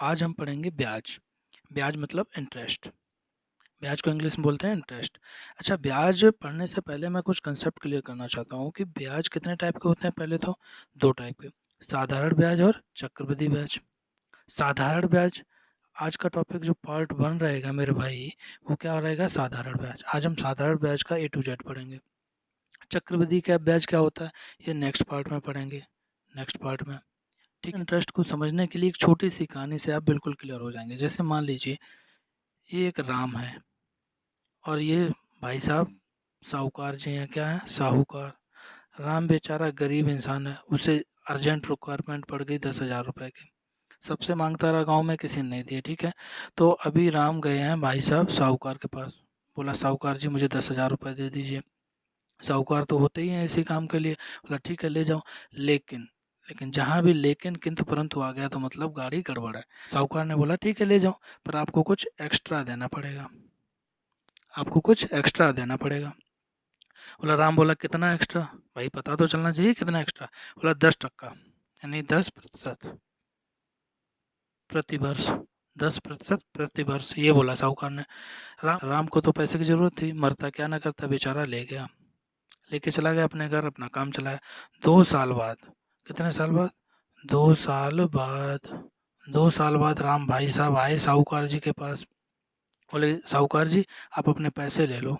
आज हम पढ़ेंगे ब्याज। ब्याज मतलब इंटरेस्ट। ब्याज को इंग्लिश में बोलते हैं इंटरेस्ट। अच्छा, ब्याज पढ़ने से पहले मैं कुछ कंसेप्ट क्लियर करना चाहता हूँ कि ब्याज कितने टाइप के होते हैं। पहले तो दो टाइप के, साधारण ब्याज और चक्रवृद्धि ब्याज। साधारण ब्याज, आज का टॉपिक जो पार्ट 1 रहेगा मेरे भाई, वो क्या रहेगा? साधारण ब्याज। आज हम साधारण ब्याज का A to Z पढ़ेंगे। चक्रवृद्धि का ब्याज क्या होता है, ये नेक्स्ट पार्ट में पढ़ेंगे, नेक्स्ट पार्ट में। ठीक है, इंटरेस्ट को समझने के लिए एक छोटी सी कहानी से आप बिल्कुल क्लियर हो जाएंगे। जैसे मान लीजिए ये एक राम है और ये भाई साहब साहूकार जी हैं। क्या है? साहूकार। राम बेचारा गरीब इंसान है, उसे अर्जेंट रिक्वायरमेंट पड़ गई 10,000 रुपए की। सबसे मांगता रहा गांव में, किसी ने नहीं दिए। ठीक है, तो अभी राम गए हैं भाई साहब साहूकार के पास। बोला साहूकार जी मुझे 10,000 रुपये दे दीजिए। साहूकार तो होते ही हैं इसी काम के लिए। बोला ठीक है ले जाओ। लेकिन लेकिन जहाँ भी लेकिन किंतु परंतु आ गया तो मतलब गाड़ी गड़बड़ है। साहूकार ने बोला ठीक है ले जाओ, पर आपको कुछ एक्स्ट्रा देना पड़ेगा, आपको कुछ एक्स्ट्रा देना पड़ेगा। बोला राम बोला कितना एक्स्ट्रा? भाई पता तो चलना चाहिए कितना एक्स्ट्रा। बोला 10% यानी 10% प्रतिवर्ष। 10% प्रतिवर्ष, ये बोला साहूकार ने। राम को तो पैसे की जरूरत थी, मरता क्या ना करता, बेचारा ले गया, लेके चला गया अपने घर, अपना काम चलाया। 2 साल बाद, कितने साल बाद? 2 साल बाद। 2 साल बाद राम भाई साहब आए साहूकार जी के पास। बोले साहूकार जी आप अपने पैसे ले लो।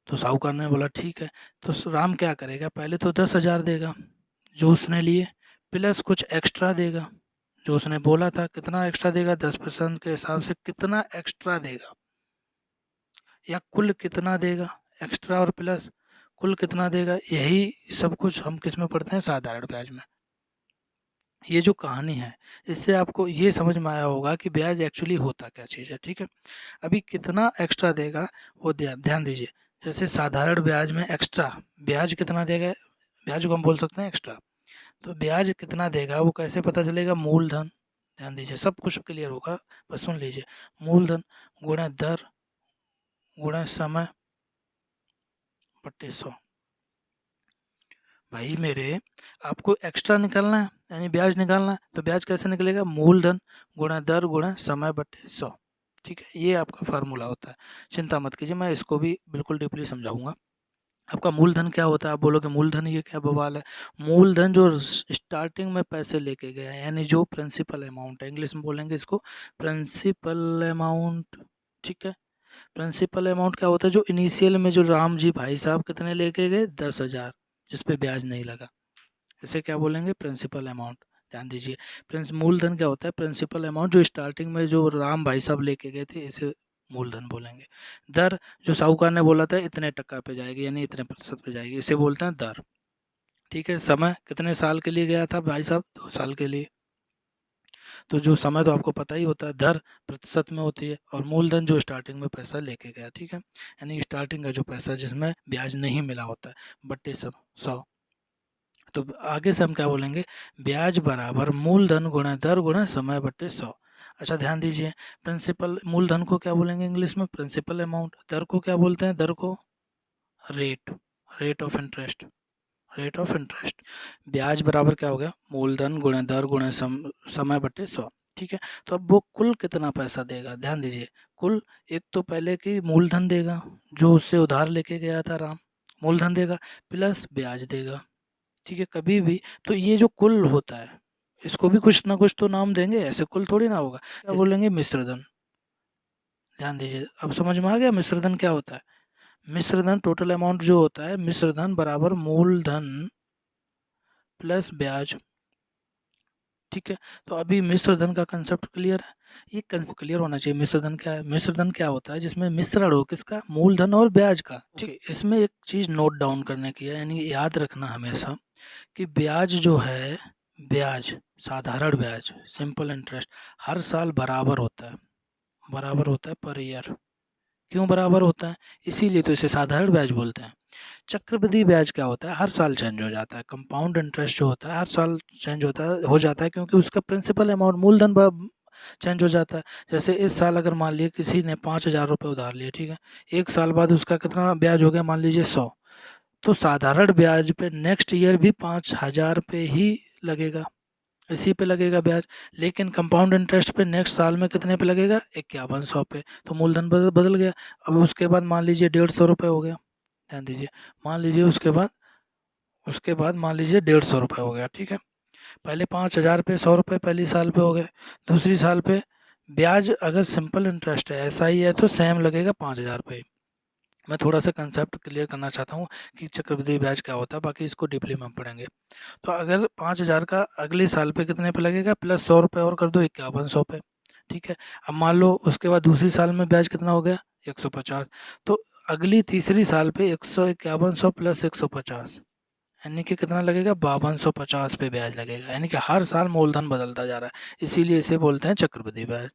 तो साहूकार ने बोला ठीक है। तो राम क्या करेगा, पहले तो 10,000 देगा जो उसने लिए, प्लस कुछ एक्स्ट्रा देगा जो उसने बोला था। कितना एक्स्ट्रा देगा? 10% के हिसाब से कितना एक्स्ट्रा देगा, या कुल कितना देगा एक्स्ट्रा और प्लस कुल कितना देगा, यही सब कुछ हम किस में पढ़ते हैं? साधारण ब्याज में। ये जो कहानी है, इससे आपको ये समझ में आया होगा कि ब्याज एक्चुअली होता क्या चीज़ है। ठीक है, अभी कितना एक्स्ट्रा देगा वो ध्यान ध्यान दीजिए। जैसे साधारण ब्याज में एक्स्ट्रा ब्याज कितना देगा, ब्याज को हम बोल सकते हैं एक्स्ट्रा। तो ब्याज कितना देगा वो कैसे पता चलेगा? मूलधन। ध्यान दीजिए, सब कुछ क्लियर होगा, बस सुन लीजिए। मूलधन गुणा दर गुणा समय बट्टे 100। भाई मेरे, आपको एक्स्ट्रा निकालना है यानी ब्याज निकालना है, तो ब्याज कैसे निकलेगा? मूलधन गुणा दर गुणा समय बट्टे 100। ठीक है, ये आपका फार्मूला होता है। चिंता मत कीजिए, मैं इसको भी बिल्कुल डीपली समझाऊंगा। आपका मूलधन क्या होता है? आप बोलोगे मूलधन ये क्या बवाल है। मूलधन जो स्टार्टिंग में पैसे लेके गए हैं, यानी जो प्रिंसिपल अमाउंट है, इंग्लिश में बोलेंगे इसको प्रिंसिपल अमाउंट। ठीक है, प्रिंसिपल अमाउंट क्या होता है? जो इनिशियल में जो राम जी भाई साहब कितने लेके गए? 10,000, जिस पे ब्याज नहीं लगा, इसे क्या बोलेंगे? Principal amount. ध्यान दीजिए, प्रिंस मूलधन क्या होता है? प्रिंसिपल अमाउंट जो स्टार्टिंग में जो राम भाई साहब लेके गए थे, इसे मूलधन बोलेंगे। दर, जो साहूकार ने बोला था इतने टक्का पे जाएगी यानी इतने प्रतिशत पे जाएगी, इसे बोलते हैं दर। ठीक है, समय कितने साल के लिए गया था भाई साहब? 2 साल के लिए। तो जो समय तो आपको पता ही होता है, दर प्रतिशत में होती है, और मूलधन जो स्टार्टिंग में पैसा लेके गया। ठीक है, यानी स्टार्टिंग का जो पैसा जिसमें ब्याज नहीं मिला होता है, बट्टे सब 100। तो आगे से हम क्या बोलेंगे? ब्याज बराबर मूलधन गुणा दर गुणा समय बट्टे 100। अच्छा ध्यान दीजिए, प्रिंसिपल मूलधन को क्या बोलेंगे इंग्लिश में? Principal amount. दर को क्या बोलते हैं? दर को rate, rate of interest, rate of interest. ब्याज बराबर क्या हो गया? मूलधन गुणा दर गुणा समय बट्टे 100। ठीक है, तो अब वो कुल कितना पैसा देगा? ध्यान दीजिए, कुल एक तो पहले की मूलधन देगा जो उससे उधार लेके गया था राम, मूलधन देगा, प्लस ब्याज देगा। ठीक है, कभी भी तो ये जो कुल होता है, इसको भी कुछ ना कुछ तो नाम देंगे, ऐसे कुल थोड़ी ना होगा। क्या बोलेंगे? मिश्रधन। ध्यान दीजिए, अब समझ में आ गया मिश्रधन क्या होता है? मिश्रधन टोटल अमाउंट जो होता है, मिश्रधन बराबर मूलधन प्लस ब्याज। ठीक है, तो अभी मिश्रधन का कंसेप्ट क्लियर है, ये कंसेप्ट क्लियर होना चाहिए। मिश्रधन क्या है? मिश्रधन क्या होता है? जिसमें मिश्रण हो किसका? मूलधन और ब्याज का। ठीक है, इसमें एक चीज नोट डाउन करने की है, यानी याद रखना हमेशा कि ब्याज जो है, ब्याज साधारण ब्याज सिंपल इंटरेस्ट हर साल बराबर होता है, बराबर होता है पर ईयर। क्यों बराबर होता है? इसीलिए तो इसे साधारण ब्याज बोलते हैं। चक्रवृद्धि ब्याज क्या होता है? हर साल चेंज हो जाता है। कंपाउंड इंटरेस्ट जो होता है हर साल चेंज होता है, हो जाता है, क्योंकि उसका प्रिंसिपल अमाउंट मूलधन चेंज हो जाता है। जैसे इस साल अगर मान लीजिए किसी ने 5,000 रुपये उधार लिए, ठीक है, एक साल बाद उसका कितना ब्याज हो गया? मान लीजिए 100। तो साधारण ब्याज पे नेक्स्ट ईयर भी 5,000 पे ही लगेगा। इसी पे लगेगा ब्याज। लेकिन कंपाउंड इंटरेस्ट पे नेक्स्ट साल में कितने पे लगेगा, 5100 पे। तो मूलधन बदल गया। अब उसके बाद मान लीजिए 150 रुपये हो गया, ध्यान दीजिए। मान लीजिए उसके बाद मान लीजिए 150 रुपये हो गया, ठीक है। पहले 5000 पे 100 रुपये पहली साल पे हो गए, दूसरी साल पे ब्याज अगर सिंपल इंटरेस्ट है, ऐसा ही है, तो सेम लगेगा 5000 पे। मैं थोड़ा सा कंसेप्ट क्लियर करना चाहता हूँ कि चक्रवृद्धि ब्याज क्या होता है, बाकी इसको डीपली में हम पढ़ेंगे। तो अगर 5000 का अगले साल पे कितने पे लगेगा, प्लस 100 रुपये और कर दो 5100 पे, ठीक है। अब मान लो उसके बाद दूसरी साल में ब्याज कितना हो गया, 150। तो अगली तीसरी साल पे 5100 प्लस 150, यानी कि कितना लगेगा, 5250 पे ब्याज लगेगा। यानी कि हर साल मूलधन बदलता जा रहा है, इसीलिए इसे बोलते हैं चक्रवृद्धि ब्याज।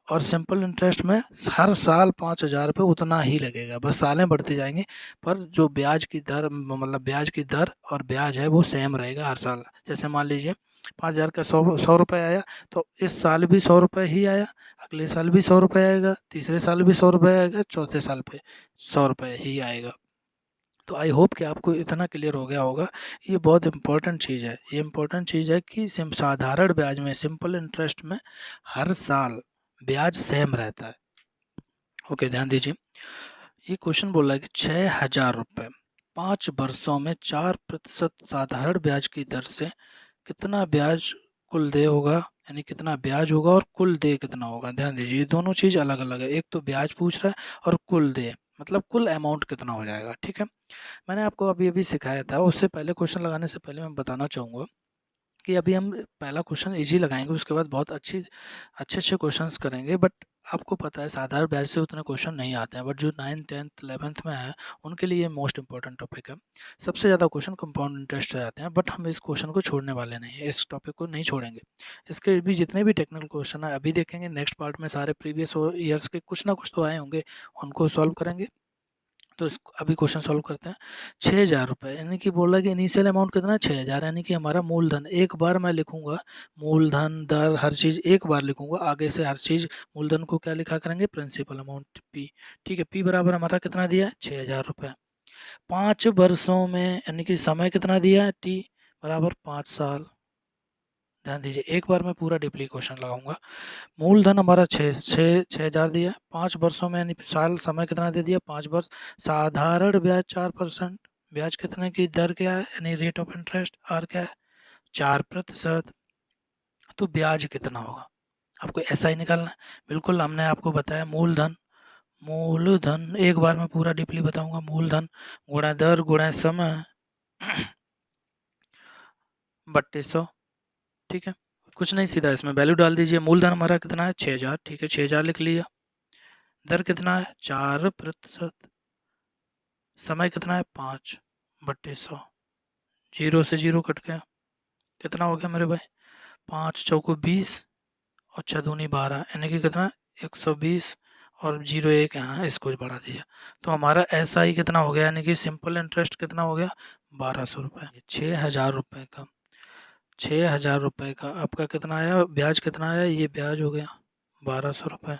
और सिंपल इंटरेस्ट में हर साल 5000 पे उतना ही लगेगा, बस सालें बढ़ती जाएंगी, पर जो ब्याज की दर, मतलब ब्याज की दर और ब्याज है वो सेम रहेगा हर साल। जैसे मान लीजिए 5000 का 100 रुपये आया, तो इस साल भी 100 रुपये ही आया, अगले साल भी 100 रुपये आएगा, तीसरे साल भी 100 रुपये आएगा, चौथे साल पे 100 रुपये ही आएगा। तो आई होप कि आपको इतना क्लियर हो गया होगा। ये बहुत इंपॉर्टेंट चीज़ है, ये इंपॉर्टेंट चीज़ है कि साधारण ब्याज में, सिंपल इंटरेस्ट में हर साल ब्याज सेम रहता है। ओके, ध्यान दीजिए। ये क्वेश्चन बोल रहा है कि 6000 रुपये 5 वर्षों में 4% साधारण ब्याज की दर से कितना ब्याज कुल देय होगा, यानी कितना ब्याज होगा और कुल देय कितना होगा। ध्यान दीजिए, ये दोनों चीज़ अलग अलग है, एक तो ब्याज पूछ रहा है और कुल देय मतलब कुल अमाउंट कितना हो जाएगा, ठीक है। मैंने आपको अभी अभी सिखाया था, उससे पहले क्वेश्चन लगाने से पहले मैं बताना चाहूँगा कि अभी हम पहला क्वेश्चन इजी लगाएंगे, उसके बाद बहुत अच्छे अच्छे क्वेश्चंस करेंगे। बट आपको पता है साधारण ब्याज से उतने क्वेश्चन नहीं आते हैं, बट जो 9th 10th 11th में है उनके लिए ये मोस्ट इंपॉर्टेंट टॉपिक है। सबसे ज़्यादा क्वेश्चन कंपाउंड इंटरेस्ट से आते हैं, बट हम इस क्वेश्चन को छोड़ने वाले नहीं हैं, इस टॉपिक को नहीं छोड़ेंगे। इसके भी जितने भी टेक्निकल क्वेश्चन है अभी देखेंगे, नेक्स्ट पार्ट में सारे प्रीवियस ईयर्स के कुछ ना कुछ तो आए होंगे, उनको सॉल्व करेंगे। तो अभी क्वेश्चन सॉल्व करते हैं। 6000 रुपये, यानी कि बोला कि इनिशियल अमाउंट कितना है, 6000, यानी कि हमारा मूलधन। एक बार मैं लिखूंगा मूलधन, दर, हर चीज़ एक बार लिखूंगा, आगे से हर चीज़ मूलधन को क्या लिखा करेंगे, प्रिंसिपल अमाउंट पी, ठीक है। पी बराबर हमारा कितना दिया है, 6000 रुपये। 5 वर्षों में, यानी कि समय कितना दिया है, टी बराबर 5 साल। ध्यान दीजिए, एक बार मैं पूरा डीपली क्वेश्चन लगाऊंगा। मूलधन हमारा 6,000 दिया है, 5 वर्षों में, यानी साल, समय कितना दे दिया, 5 वर्ष। साधारण ब्याज 4%, ब्याज कितने की दर क्या है, यानी रेट ऑफ इंटरेस्ट आर क्या है, 4%। तो ब्याज कितना होगा, आपको ऐसा ही निकालना है। बिल्कुल, हमने आपको बताया मूलधन, मूलधन एक बार मैं पूरा डीपली बताऊंगा, मूलधन गुणा दर गुणा समय बट्टे 100, ठीक है। कुछ नहीं, सीधा इसमें वैल्यू डाल दीजिए। मूलधन हमारा कितना है, 6000, ठीक है, 6000 लिख लिया। दर कितना है, 4%। समय कितना है, 5/100। जीरो से जीरो कट गया, कितना हो गया मेरे भाई, 5 चौको 20 और 6 दूनी 12, यानी कि कितना, 120। और जीरो एक यहाँ इसको बढ़ा दिया, तो हमारा ऐसा ही कितना हो गया, यानी कि सिंपल इंटरेस्ट कितना हो गया, 1200 रुपये। 6000 रुपये का, 6000 रुपये का आपका कितना आया, ब्याज कितना आया, ये ब्याज हो गया 1200 रुपये।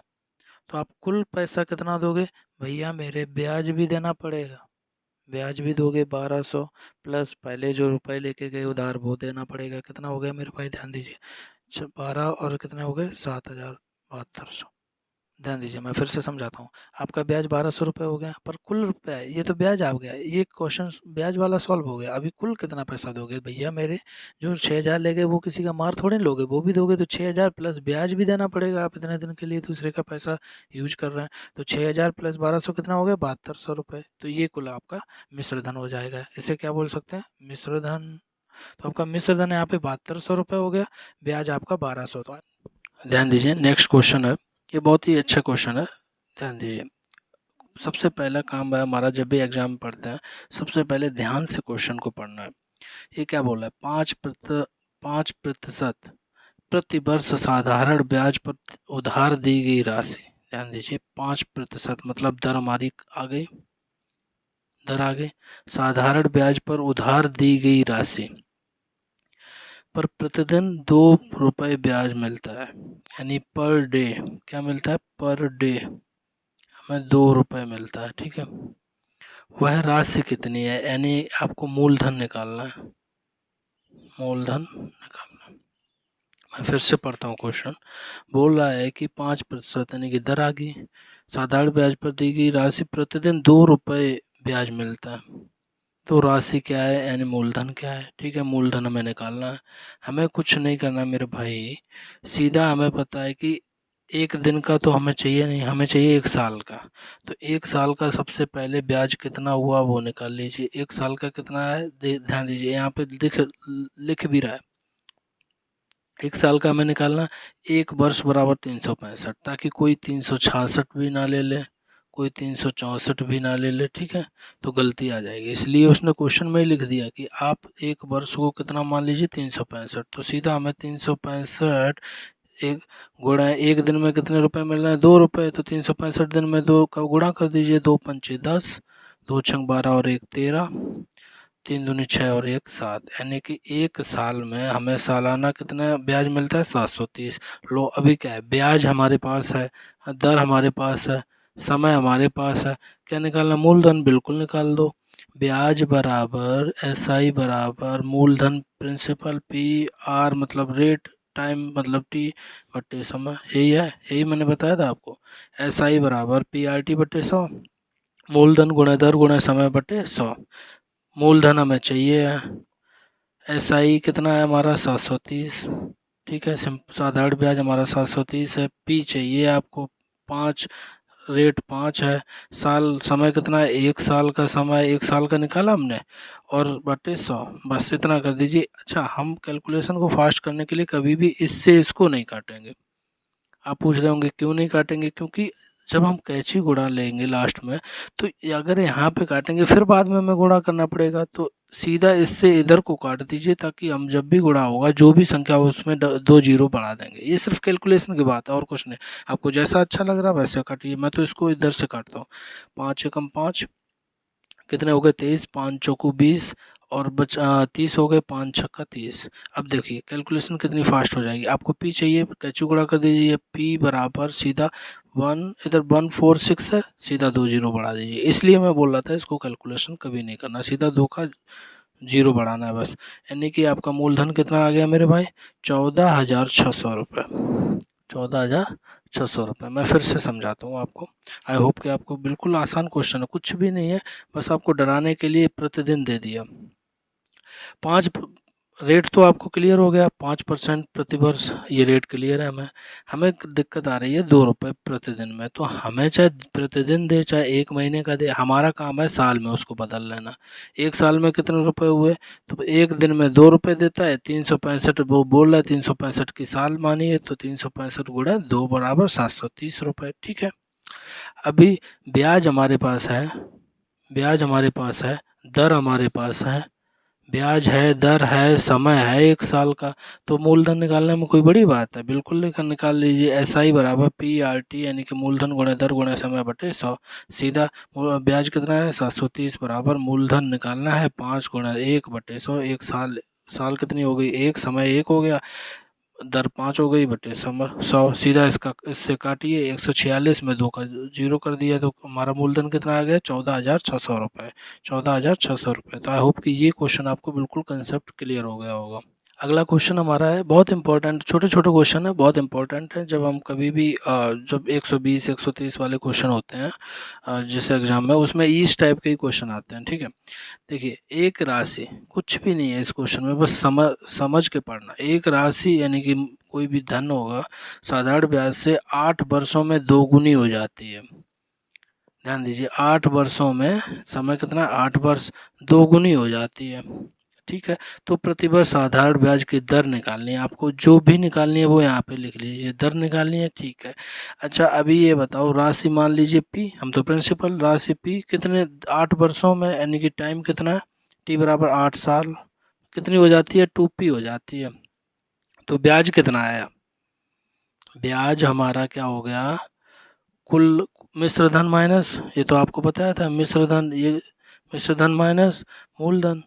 तो आप कुल पैसा कितना दोगे, भैया मेरे ब्याज भी देना पड़ेगा, ब्याज भी दोगे 1200, प्लस पहले जो रुपए लेके गए उधार वो देना पड़ेगा। कितना हो गया मेरे भाई, ध्यान दीजिए, 12 और कितने हो गए, 7,7200। ध्यान दीजिए, मैं फिर से समझाता हूँ। आपका ब्याज 1200 रुपये हो गया, पर कुल रुपया है, ये तो ब्याज आ गया, ये क्वेश्चन ब्याज वाला सॉल्व हो गया। अभी कुल कितना पैसा दोगे, भैया मेरे जो 6000 ले गए वो किसी का मार थोड़े लोगे, वो भी दोगे, तो 6000 प्लस ब्याज भी देना पड़ेगा। आप इतने दिन के लिए दूसरे का पैसा यूज कर रहे हैं, तो 6000 प्लस 1200 कितना हो गया, 7200 रुपये। तो ये कुल आपका मिश्र धन हो जाएगा। इसे क्या बोल सकते हैं, मिश्र धन। तो आपका मिश्र धन यहाँ पे 7200 रुपये हो गया, ब्याज आपका 1200। तो ध्यान दीजिए, नेक्स्ट क्वेश्चन है, ये बहुत ही अच्छा क्वेश्चन है, ध्यान दीजिए। सबसे पहला काम है हमारा, जब भी एग्जाम में पढ़ते हैं सबसे पहले ध्यान से क्वेश्चन को पढ़ना है। ये क्या बोला है, 5% प्रति वर्ष साधारण ब्याज पर उधार दी गई राशि। ध्यान दीजिए, 5% मतलब दर हमारी आ गई, दर आ गई, साधारण ब्याज पर उधार दी गई राशि पर प्रतिदिन 2 रुपये ब्याज मिलता है, यानी पर डे क्या मिलता है, पर डे हमें 2 रुपये मिलता है, ठीक है। वह राशि कितनी है, यानी आपको मूलधन निकालना है, मूलधन निकालना है। मैं फिर से पढ़ता हूँ क्वेश्चन। बोल रहा है कि 5% यानी कि दर आ गई, साधारण ब्याज पर दी गई राशि प्रतिदिन 2 रुपये ब्याज मिलता है। तो राशि क्या है यानी मूलधन क्या है? ठीक है, मूलधन हमें निकालना है। हमें कुछ नहीं करना है मेरे भाई, सीधा हमें पता है कि एक दिन का तो हमें चाहिए नहीं, हमें चाहिए 1 साल का। तो 1 साल का सबसे पहले ब्याज कितना हुआ वो निकाल लीजिए। 1 साल का कितना है ध्यान दीजिए, यहाँ पे लिख भी रहा है। 1 साल का हमें निकालना, 1 वर्ष बराबर 365, ताकि कोई 366 भी ना ले ले, कोई 364 भी ना ले ले, ठीक है, तो गलती आ जाएगी। इसलिए उसने क्वेश्चन में ही लिख दिया कि आप 1 वर्ष को कितना मान लीजिए 365। तो सीधा हमें 365 एक गुणा, एक दिन में कितने रुपए मिल रहे हैं 2 रुपये, तो 365 दिन में 2 का गुणा कर दीजिए, 2 पंचे 10, 2 छंग 12 और 1 13, 3 दूनी 6 और 1 7, यानी कि 1 साल में हमें सालाना कितना ब्याज मिलता है 730। लो अभी क्या है, ब्याज हमारे पास है, दर हमारे पास है, समय हमारे पास है, क्या निकालना? मूलधन। बिल्कुल निकाल दो। ब्याज बराबर SI बराबर मूलधन प्रिंसिपल पी आर मतलब रेट, टाइम मतलब टी बट्टे समय, यही है, यही मैंने बताया था आपको। SI बराबर PRT बट्टे 100, मूलधन गुणा दर गुणा समय बट्टे 100। मूलधन हमें चाहिए है, SI कितना है हमारा 730, ठीक है, साधारण ब्याज हमारा 730 है। पी चाहिए आपको 5, रेट 5 है। साल, समय कितना है 1 साल का समय, 1 साल का निकाला हमने, और बटे 100, बस इतना कर दीजिए। अच्छा, हम कैलकुलेशन को फास्ट करने के लिए कभी भी इससे इसको नहीं काटेंगे। आप पूछ रहे होंगे क्यों नहीं काटेंगे? क्योंकि जब हम कैंची गुणा लेंगे लास्ट में, तो अगर यहाँ पे काटेंगे फिर बाद में हमें गुणा करना पड़ेगा, तो सीधा इससे इधर को काट दीजिए, ताकि हम जब भी गुणा होगा जो भी संख्या हो उसमें 2 जीरो बढ़ा देंगे। ये सिर्फ कैलकुलेशन की बात है और कुछ नहीं। आपको जैसा अच्छा लग रहा है वैसे काटिए, मैं तो इसको इधर से काटता हूँ। 5 एकम 5, कितने हो गए 23, 5 चौको 20, और 30 हो गए, 5 छक्का 30। अब देखिए कैलकुलेशन कितनी फास्ट हो जाएगी। आपको पी चाहिए, कैचू गुणा कर दीजिए, पी बराबर सीधा 1, इधर 146 है, सीधा 2 जीरो बढ़ा दीजिए। इसलिए मैं बोल रहा था इसको कैलकुलेशन कभी नहीं करना, सीधा 2 का जीरो बढ़ाना है बस। यानी कि आपका मूलधन कितना आ गया मेरे भाई? 14,600 रुपये। 14,600 रुपये। मैं फिर से समझाता हूँ आपको। आई होप कि आपको बिल्कुल आसान क्वेश्चन है, कुछ भी नहीं है, बस आपको डराने के लिए प्रतिदिन दे दिया। 5 रेट तो आपको क्लियर हो गया, 5% प्रतिवर्ष, ये रेट क्लियर है। हमें दिक्कत आ रही है 2 रुपये प्रतिदिन में। तो हमें चाहे प्रतिदिन दे चाहे 1 महीने का दे, हमारा काम है साल में उसको बदल लेना। 1 साल में कितने रुपए हुए? तो एक दिन में 2 रुपये देता है, 365, वो बोल रहा है 365 की साल मानिए, तो 365 गुणा 2 बराबर 730 रुपये, ठीक है। अभी ब्याज हमारे पास है, ब्याज हमारे पास है, दर हमारे पास है, ब्याज है, दर है, समय है 1 साल का, तो मूलधन निकालने में कोई बड़ी बात है? बिल्कुल निकाल लीजिए। SI बराबर PRT यानी कि मूलधन गुणा दर गुणा समय बटे 100। सीधा ब्याज कितना है 730 बराबर मूलधन निकालना है 5 गुणा 1 बटे 100। 1 साल, साल कितनी हो गई 1, समय 1 हो गया, दर 5 हो गई बटे समय 100। सीधा इससे काटिए, 146 में 2 का जीरो कर दिया, तो हमारा मूलधन कितना आ गया 14,600 रुपये। 14,600 रुपये। तो आई होप कि ये क्वेश्चन आपको बिल्कुल कंसेप्ट क्लियर हो गया होगा। अगला क्वेश्चन हमारा है बहुत इंपॉर्टेंट, छोटे छोटे क्वेश्चन है, बहुत इंपॉर्टेंट है। जब हम कभी भी जब 120 130 वाले क्वेश्चन होते हैं जिस एग्जाम में, उसमें इस टाइप के ही क्वेश्चन आते हैं, ठीक है। देखिए, एक राशि, कुछ भी नहीं है इस क्वेश्चन में, बस समझ के पढ़ना। एक राशि यानी कि कोई भी धन होगा, साधारण ब्याज से 8 वर्षों में दोगुनी हो जाती है। ध्यान दीजिए, 8 वर्षों में, समय कितना 8 वर्ष, दोगुनी हो जाती है, ठीक है। तो प्रतिवर्ष साधारण ब्याज की दर निकालनी है आपको, जो भी निकालनी है वो यहाँ पे लिख लीजिए, दर निकालनी है, ठीक है। अच्छा, अभी ये बताओ, राशि मान लीजिए पी, हम तो प्रिंसिपल, राशि पी कितने 8 वर्षों में, यानी कि टाइम कितना है, टी बराबर 8 साल, कितनी हो जाती है 2p हो जाती है। तो ब्याज कितना आया? ब्याज हमारा क्या हो गया, कुल मिश्र धन माइनस, ये तो आपको बताया था, मिश्र धन, ये मिश्र धन माइनस मूलधन,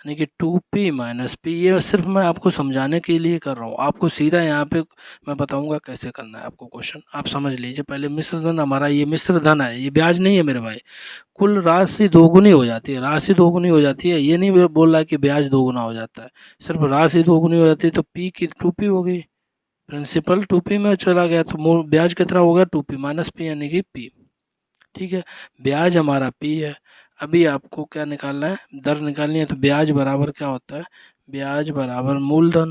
यानी कि 2p माइनस पी। ये सिर्फ मैं आपको समझाने के लिए कर रहा हूँ, आपको सीधा यहाँ पे मैं बताऊंगा कैसे करना है आपको क्वेश्चन। आप समझ लीजिए पहले, मिश्र धन हमारा, ये मिश्र धन है, ये ब्याज नहीं है मेरे भाई। कुल राशि दोगुनी हो जाती है, राशि दोगुनी हो जाती है, ये नहीं बोल रहा है कि ब्याज दोगुना हो जाता है, सिर्फ राशि दोगुनी हो जाती है। तो पी की 2p हो गई, प्रिंसिपल 2p में चला गया, तो ब्याज कितना होगा 2p माइनस पी यानी कि p। ठीक है, ब्याज हमारा p है। अभी आपको क्या निकालना है, दर निकालनी है। तो ब्याज बराबर क्या होता है, ब्याज बराबर मूलधन,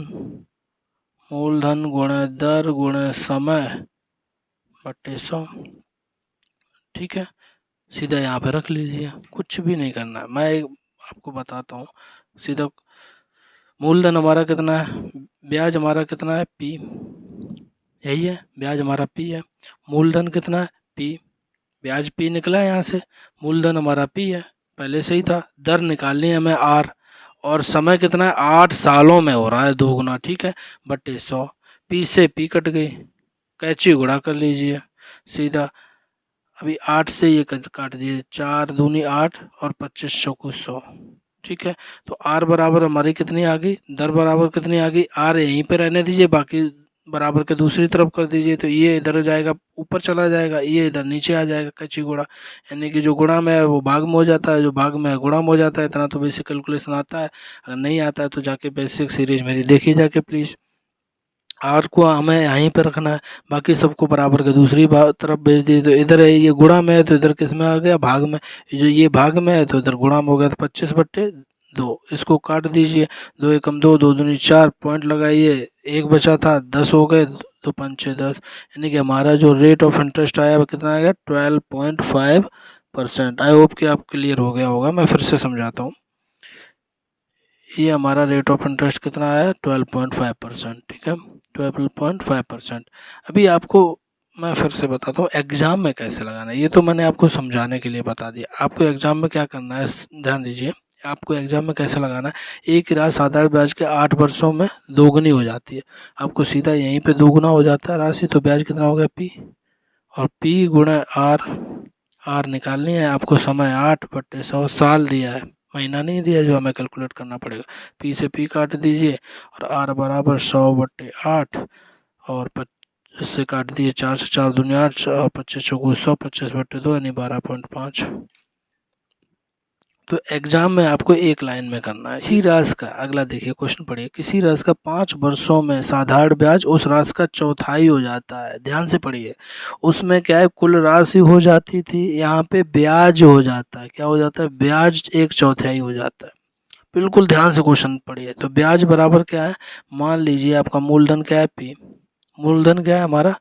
मूलधन गुणे दर गुणे समय बटे 100। ठीक है, सीधा यहाँ पे रख लीजिए, कुछ भी नहीं करना है, मैं आपको बताता हूँ सीधा। मूलधन हमारा कितना है, ब्याज हमारा कितना है p, यही है, ब्याज हमारा p है। मूलधन कितना है p, ब्याज p निकला है यहाँ से, मूलधन हमारा p है, पहले से ही था। दर निकालनी है हमें r, और समय कितना है 8 सालों में हो रहा है दोगुना। ठीक है, बटे 100, p से p कट गई, कैंची गुणा कर लीजिए सीधा। अभी 8 से ये काट दिए, 4 दूनी 8 और 25 चौको 100। ठीक है, तो r बराबर हमारी कितनी आ गई, दर बराबर कितनी आ गई, r यहीं पे रहने दीजिए, बाकी बराबर के दूसरी तरफ कर दीजिए। तो ये इधर जाएगा, ऊपर चला जाएगा, ये इधर नीचे आ जाएगा कच्ची गुणा, यानी कि जो गुणा में है वो भाग में हो जाता है, जो भाग में है गुणा में हो जाता है। इतना तो बेसिक कैलकुलेशन आता है, अगर नहीं आता है तो जाके बेसिक सीरीज मेरी देखिए जाके प्लीज़। आर को हमें यहीं पे रखना है, बाकी सबको बराबर के दूसरी तरफ भेज दिए। तो इधर है ये गुणा में है, तो इधर किस में आ गया, भाग में। जो ये भाग में है तो इधर गुणा में हो गया, तो 25 बट्टे 2, इसको काट दीजिए। 2 एकम 2, 2 दूनी 4, पॉइंट लगाइए, एक बचा था, 10 हो गए, तो 5 10, यानी कि हमारा जो रेट ऑफ इंटरेस्ट आया वो कितना आएगा 12.5%। आई होप कि आप क्लियर हो गया होगा, मैं फिर से समझाता हूँ। ये हमारा रेट ऑफ इंटरेस्ट कितना आया 12.5%। ठीक है, 12.5%। अभी आपको मैं फिर से बताता हूँ एग्ज़ाम में कैसे लगाना है, ये तो मैंने आपको समझाने के लिए बता दिया। आपको एग्ज़ाम में क्या करना है, ध्यान दीजिए, आपको एग्ज़ाम में कैसे लगाना है। एक ही राशि साधारण ब्याज के 8 वर्षों में दोगुनी हो जाती है, आपको सीधा यहीं पे दोगुना हो जाता है राशि। तो ब्याज कितना हो गया p, और p गुणा r निकालनी है आपको। समय 8/100, साल दिया है, महीना नहीं दिया जो हमें कैलकुलेट करना पड़ेगा। p से p काट दीजिए, और r बराबर 100/8, और 25 से काट दिए, 4 से 4 दूनी 8, और 25 चौको 100, 25/2 यानी 12.5। तो एग्जाम में आपको एक लाइन में करना है। किसी राशि का, अगला देखिए क्वेश्चन पढ़िए, किसी राशि का 5 वर्षों में साधारण ब्याज उस राशि का चौथाई हो जाता है। ध्यान से पढ़िए, उसमें क्या है, कुल राशि हो जाती थी, यहाँ पे ब्याज हो जाता है, क्या हो जाता है, ब्याज 1/4 हो जाता है। बिल्कुल ध्यान से क्वेश्चन पढ़िए। तो ब्याज बराबर क्या है, मान लीजिए आपका मूलधन क्या है p, मूलधन क्या है हमारा,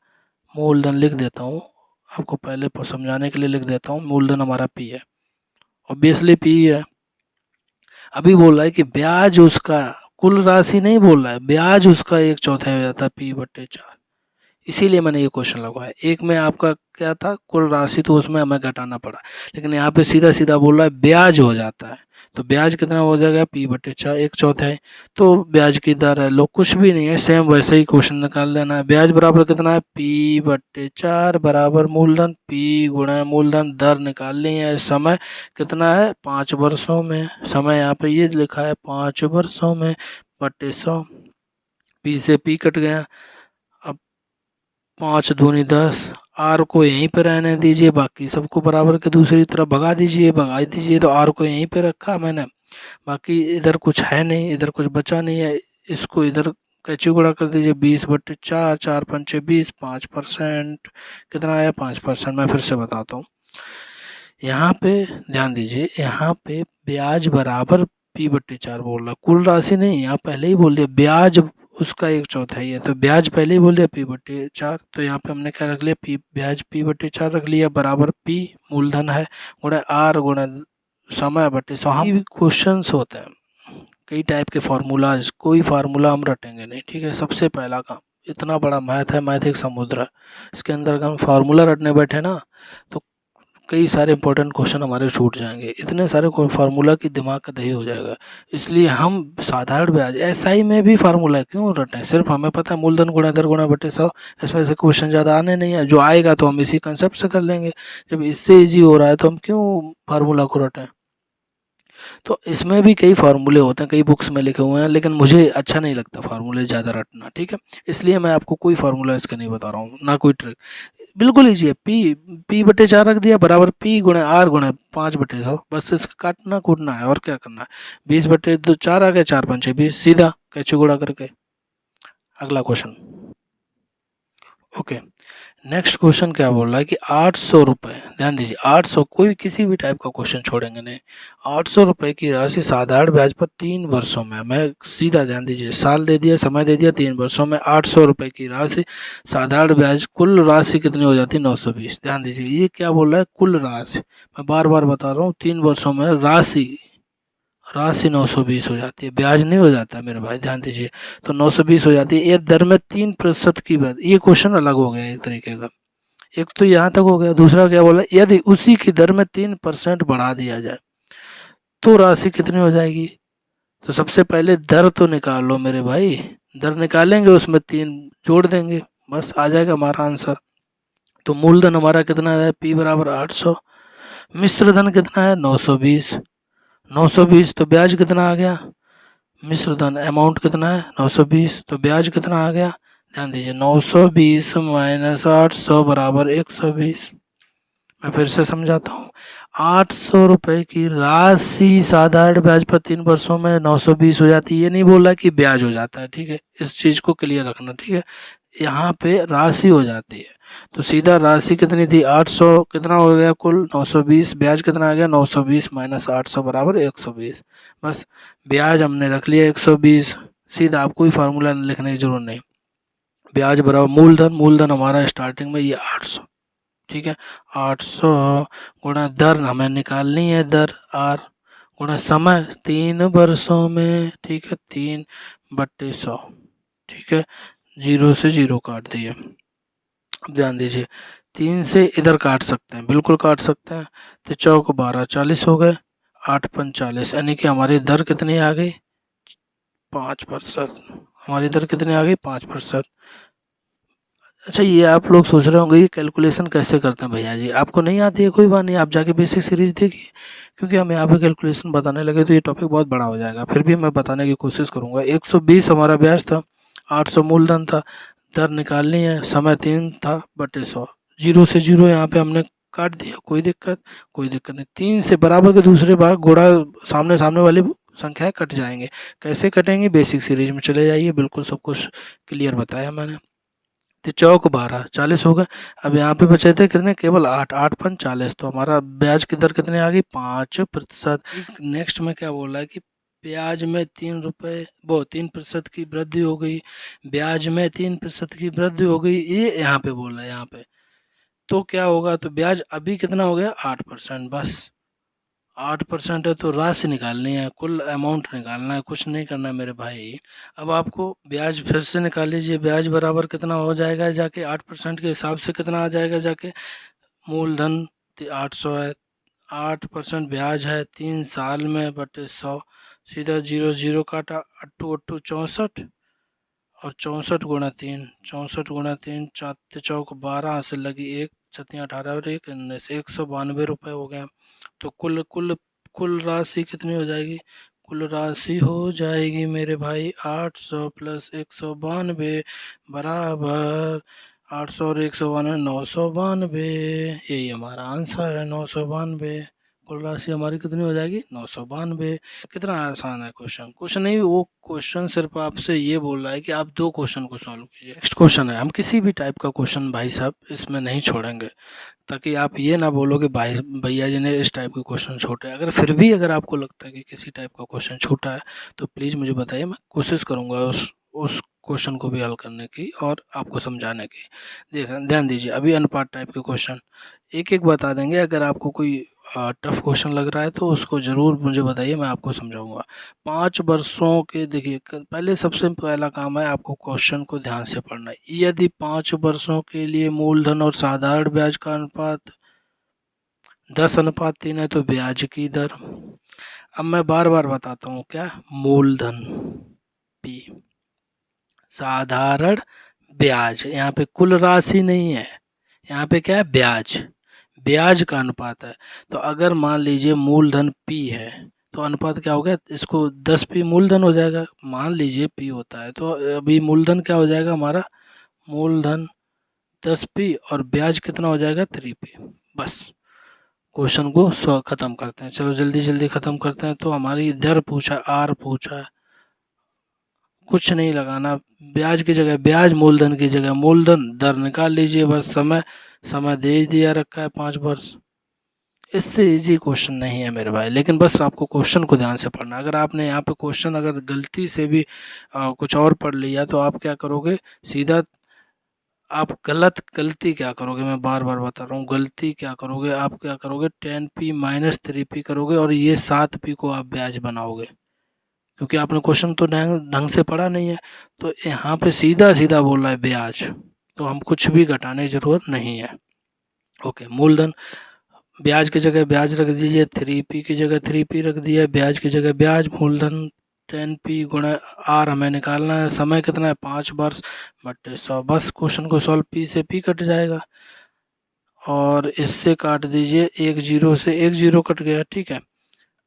मूलधन लिख देता हूँ आपको, पहले समझाने के लिए लिख देता हूँ, मूलधन हमारा p है, ऑब्वियसली p है। अभी बोल रहा है कि ब्याज उसका, कुल राशि नहीं बोल रहा है, ब्याज उसका 1/4 हो जाता है p/4, इसीलिए मैंने ये क्वेश्चन लगवाया। एक में आपका क्या था, कुल राशि, तो उसमें हमें घटाना पड़ा, लेकिन यहाँ पे सीधा सीधा बोल रहा है ब्याज हो जाता है। तो ब्याज कितना हो जाएगा p/4, 1/4। तो ब्याज की दर है, लोग कुछ भी नहीं है, सेम वैसे ही क्वेश्चन निकाल देना है। ब्याज बराबर कितना है p/4 बराबर मूलधन, p गुणा मूलधन, दर निकालनी है, समय कितना है 5 वर्षों में, समय यहाँ पे ये लिखा है 5 वर्षों में, बटे 100, p से p कट गया, अब 5 दूनी 10, आर को यहीं पे रहने दीजिए, बाकी सबको बराबर के दूसरी तरफ भगा दीजिए। तो आर को यहीं पे रखा मैंने, बाकी इधर कुछ है नहीं, इधर कुछ बचा नहीं है, इसको इधर कैची गुणा कर दीजिए, 20/4, 4 पंचे 20, 5%। कितना आया 5%। मैं फिर से बताता हूँ, यहाँ पे ध्यान दीजिए, यहाँ पे ब्याज बराबर p/4 बोल रहा, कुल राशि नहीं, यहाँ पहले ही बोल दिया ब्याज उसका 1/4 है, तो ब्याज पहले ही बोल दिया p/4। तो यहाँ पे हमने क्या रख लिया, ब्याज p/4 रख लिया, बराबर p मूलधन है गुणा r गुणा समय बटे 100। हम क्वेश्चन होते हैं कई टाइप के फार्मूलाज, कोई फार्मूला हम रटेंगे नहीं, ठीक है। सबसे पहला काम, इतना बड़ा मैथ है, मैथ एक समुद्र है, इसके अंदर अगर हम फार्मूला रटने बैठे ना तो कई सारे इंपॉर्टेंट क्वेश्चन हमारे छूट जाएंगे, इतने सारे फार्मूला की दिमाग का दही हो जाएगा। इसलिए हम साधारण ब्याज एसआई में भी फार्मूला क्यों रटें, सिर्फ हमें पता है मूलधन गुणा दर गुणा बटे 100, इसमें से क्वेश्चन ज़्यादा आने नहीं है, जो आएगा तो हम इसी कंसेप्ट से कर लेंगे। जब इससे ईजी हो रहा है तो हम क्यों फार्मूला को रटें। तो इसमें भी कई फार्मूले होते हैं, कई बुक्स में लिखे हुए हैं, लेकिन मुझे अच्छा नहीं लगता फार्मूले ज़्यादा रटना, ठीक है। इसलिए मैं आपको कोई फार्मूला इसका नहीं बता रहा हूँ, ना कोई ट्रिक। बिल्कुल ईजी है। P/4 रख दिया बराबर P×R×5/100, बस इसका काटना कूटना है और क्या करना है। 20/4 आ गया, 4×5 = 20, सीधा कैसे गुणा करके। अगला क्वेश्चन। ओके, नेक्स्ट क्वेश्चन क्या बोल रहा है कि 800 रुपये, ध्यान दीजिए 800, कोई किसी भी टाइप का क्वेश्चन छोड़ेंगे नहीं। 800 रुपये की राशि साधारण ब्याज पर 3 वर्षों में, मैं सीधा ध्यान दीजिए, साल दे दिया, समय दे दिया, 3 वर्षों में 800 रुपये की राशि साधारण ब्याज, कुल राशि कितनी हो जाती है? 920। ध्यान दीजिए ये क्या बोल रहा है? कुल राशि, मैं बार बार बता रहा हूँ, 3 वर्षों में राशि राशि 920 हो जाती है, ब्याज नहीं हो जाता मेरे भाई, ध्यान दीजिए। तो 920 हो जाती है। ये दर में 3% की बात, ये क्वेश्चन अलग हो गया एक तरीके का। एक तो यहाँ तक हो गया, दूसरा क्या बोला, यदि उसी की दर में 3% बढ़ा दिया जाए तो राशि कितनी हो जाएगी? तो सबसे पहले दर तो निकाल लो मेरे भाई, दर निकालेंगे उसमें 3 जोड़ देंगे, बस आ जाएगा हमारा आंसर। तो मूलधन हमारा कितना है? P=800। मिश्र धन कितना है? 920। 920 तो ब्याज कितना आ गया? मिश्र धन अमाउंट कितना है? 920, तो ब्याज कितना आ गया? ध्यान दीजिए 920 - 800 = 120। मैं फिर से समझाता हूँ, 800 रुपये की राशि साधारण ब्याज पर 3 वर्षों में 920 हो जाती है। ये नहीं बोला कि ब्याज हो जाता है, ठीक है, इस चीज़ को क्लियर रखना, ठीक है। यहाँ पे राशि हो जाती है, तो सीधा राशि कितनी थी? 800, कितना हो गया कुल? 920, ब्याज कितना आ गया? 920 - 800 = 120। बस ब्याज हमने रख लिया 120, सीधा, आप कोई फार्मूला लिखने की जरूरत नहीं। ब्याज बराबर मूलधन, मूलधन हमारा स्टार्टिंग में ये 800, ठीक है। 800 गुणा दर हमें निकालनी है, दर R, गुणा समय 3 वर्षों में, ठीक है, 3/100, ठीक है। 0 से 0 काट दिए। अब ध्यान दीजिए, 3 से इधर काट सकते हैं, बिल्कुल काट सकते हैं। तो चौक 12, 40 हो गए, 8×5 = 40, यानी कि हमारी दर कितनी आ गई? 5%। हमारी दर कितनी आ गई? 5%। अच्छा, ये आप लोग सोच रहे होंगे ये कैलकुलेशन कैसे करते हैं भैया जी? आपको नहीं आती है, कोई बात नहीं, आप जाके बेसिक सीरीज देखिए, क्योंकि हम यहाँ पे कैलकुलेशन बताने लगे तो ये टॉपिक बहुत बड़ा हो जाएगा। फिर भी मैं बताने की कोशिश करूँगा। 120 हमारा ब्याज था, 800 मूलधन था, दर निकालनी है, समय 3 था बटे 100, 0 से 0 यहाँ पे हमने काट दिया, कोई दिक्कत? कोई दिक्कत नहीं। 3 से बराबर के दूसरे भाग गुणा, सामने सामने वाली संख्याएं कट जाएंगे। कैसे कटेंगे? बेसिक सीरीज में चले जाइए, बिल्कुल सब कुछ क्लियर बताया मैंने। तो चौक 12, 40 हो गए। अब यहाँ पे बचे थे कितने? केवल 8, 8×5 = 40, तो हमारा ब्याज की दर कितने आ गई? 5%। नेक्स्ट में क्या बोल रहा है कि ब्याज में 3% की वृद्धि हो गई, ब्याज में 3% की वृद्धि हो गई, ये यहाँ पे बोल रहा है। यहाँ पे तो क्या होगा? तो ब्याज अभी कितना हो गया? 8%, बस 8% है, तो राशि निकालनी है, कुल अमाउंट निकालना है, कुछ नहीं करना है मेरे भाई। अब आपको ब्याज फिर से निकाल लीजिए, ब्याज बराबर कितना हो जाएगा जाके? 8% के हिसाब से कितना आ जाएगा जाके? मूलधन 800 है, 8% ब्याज है, 3 साल में बटे 100, सीधा 0 0 काटा, अट्टू अट्टू 64, और 64×3, 64×3, 4×4 = 12, हासिल लगी 1, 7×18 और 1 19, 192 रुपये हो गया। तो कुल कुल कुल राशि कितनी हो जाएगी? कुल राशि हो जाएगी मेरे भाई 800 + 192 बराबर 800 और 192, 992। यही हमारा आंसर है, 992। कुल राशि हमारी कितनी हो जाएगी? 992। कितना आसान है क्वेश्चन, क्वेश्चन नहीं, वो क्वेश्चन सिर्फ आपसे ये बोल रहा है कि आप 2 क्वेश्चन को सॉल्व कीजिए। नेक्स्ट क्वेश्चन है, हम किसी भी टाइप का क्वेश्चन भाई साहब इसमें नहीं छोड़ेंगे, ताकि आप ये ना बोलो कि भाई भैया जी ने इस टाइप के क्वेश्चन छोड़े। अगर फिर भी अगर आपको लगता है कि किसी टाइप का क्वेश्चन छूटा है तो प्लीज़ मुझे बताइए, मैं कोशिश करूँगा उस क्वेश्चन को भी हल करने की और आपको समझाने की। ध्यान दीजिए, अभी अनुपात टाइप के क्वेश्चन एक एक बता देंगे। अगर आपको कोई टफ क्वेश्चन लग रहा है तो उसको ज़रूर मुझे बताइए, मैं आपको समझाऊंगा। 5 वर्षों के, देखिए पहले सबसे पहला काम है आपको क्वेश्चन को ध्यान से पढ़ना है। यदि 5 वर्षों के लिए मूलधन और साधारण ब्याज का अनुपात 10:3 है तो ब्याज की दर, अब मैं बार बार बताता हूँ, क्या? मूलधन P, साधारण ब्याज, यहाँ पे कुल राशि नहीं है, यहाँ पे क्या है? ब्याज, ब्याज का अनुपात है। तो अगर मान लीजिए मूलधन P है तो अनुपात क्या हो गया, इसको 10 पी मूलधन हो जाएगा, मान लीजिए पी होता है, तो अभी मूलधन क्या हो जाएगा हमारा, मूलधन 10 पी और ब्याज कितना हो जाएगा 3 पी। बस क्वेश्चन को ख़त्म करते हैं, चलो जल्दी जल्दी ख़त्म करते हैं। तो हमारी दर पूछा, आर पूछा, कुछ नहीं लगाना, ब्याज की जगह ब्याज, मूलधन की जगह मूलधन, दर निकाल लीजिए बस, समय समय दे ही दिया रखा है 5 वर्ष। इससे इजी क्वेश्चन नहीं है मेरे भाई, लेकिन बस आपको क्वेश्चन को ध्यान से पढ़ना। अगर आपने यहाँ पे क्वेश्चन अगर गलती से भी कुछ और पढ़ लिया तो आप क्या करोगे, सीधा आप गलती क्या करोगे, मैं बार बार बता रहा हूँ, गलती क्या करोगे, आप क्या करोगे 10p माइनस 3p करोगे और ये 7p को आप ब्याज बनाओगे, क्योंकि आपने क्वेश्चन तो ढंग से पढ़ा नहीं है। तो यहाँ पे सीधा सीधा बोल रहा है ब्याज, तो हम कुछ भी घटाने की ज़रूरत नहीं है। ओके, मूलधन, ब्याज की जगह ब्याज रख दीजिए, 3p की जगह 3p रख दिया, ब्याज की जगह ब्याज, मूलधन 10p गुणा आर हमें निकालना है, समय कितना है 5 वर्ष बटे 100। बस क्वेश्चन को सॉल्व, पी से पी कट जाएगा और इससे काट दीजिए, एक जीरो से एक जीरो कट गया, ठीक है।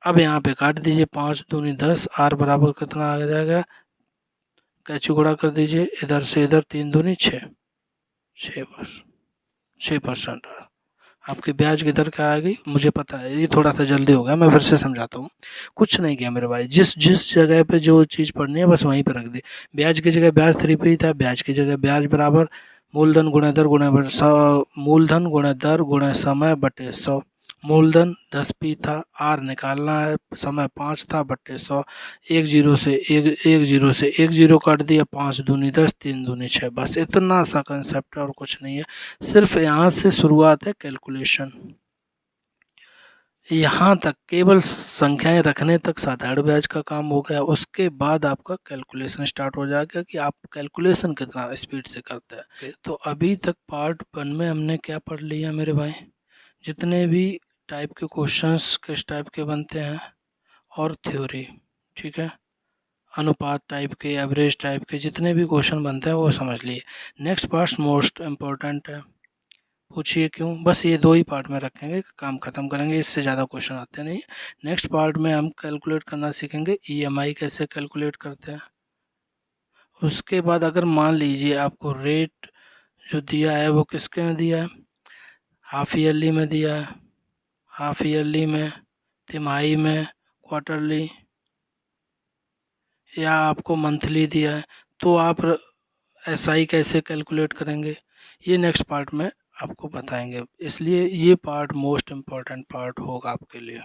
अब यहाँ पे काट दीजिए, 5 दूनी 10, आर बराबर कितना आ जाएगा, कैची गुणा कर दीजिए, इधर से इधर 3 दूनी 6, 6% आपकी ब्याज की दर क्या आ गई, मुझे पता है, ये थोड़ा सा जल्दी हो गया, मैं फिर से समझाता हूँ। कुछ नहीं किया मेरे भाई, जिस जिस जगह पे जो चीज़ पढ़नी है बस वहीं पे रख दी। ब्याज की जगह ब्याज 3p ही था, ब्याज की जगह ब्याज बराबर मूलधन गुणा दर गुणा मूलधन गुणा दर गुणा समय बटे 100। मूलधन 10p था, आर निकालना है, समय 5 था बटे 100, एक जीरो से एक जीरो काट दिया, 5 दूनी 10, 3 दूनी 6, बस इतना सा कंसेप्ट है और कुछ नहीं है। सिर्फ यहाँ से शुरुआत है कैलकुलेशन, यहाँ तक केवल संख्याएं रखने तक साधारण ब्याज का काम हो गया, उसके बाद आपका कैलकुलेशन स्टार्ट हो जाएगा कि आप कैलकुलेशन कितना स्पीड से करते हैं। तो अभी तक पार्ट 1 में हमने क्या पढ़ लिया मेरे भाई, जितने भी टाइप के क्वेश्चंस किस टाइप के बनते हैं और थ्योरी, ठीक है, अनुपात टाइप के, एवरेज टाइप के, जितने भी क्वेश्चन बनते हैं वो समझ लिए। नेक्स्ट पार्ट मोस्ट इम्पोर्टेंट है, पूछिए क्यों, बस ये 2 ही पार्ट में रखेंगे, काम ख़त्म करेंगे, इससे ज़्यादा क्वेश्चन आते नहीं। नेक्स्ट पार्ट में हम कैलकुलेट करना सीखेंगे, ईएमआई कैसे कैलकुलेट करते हैं। उसके बाद अगर मान लीजिए आपको रेट जो दिया है वो किसके में दिया है, हाफ ईयरली में दिया है, हाफ ईयरली में, तिमाही में, क्वार्टरली, या आपको मंथली दिया है, तो आप एसआई कैसे कैलकुलेट करेंगे, ये नेक्स्ट पार्ट में आपको बताएंगे। इसलिए ये पार्ट मोस्ट इम्पॉर्टेंट पार्ट होगा आपके लिए।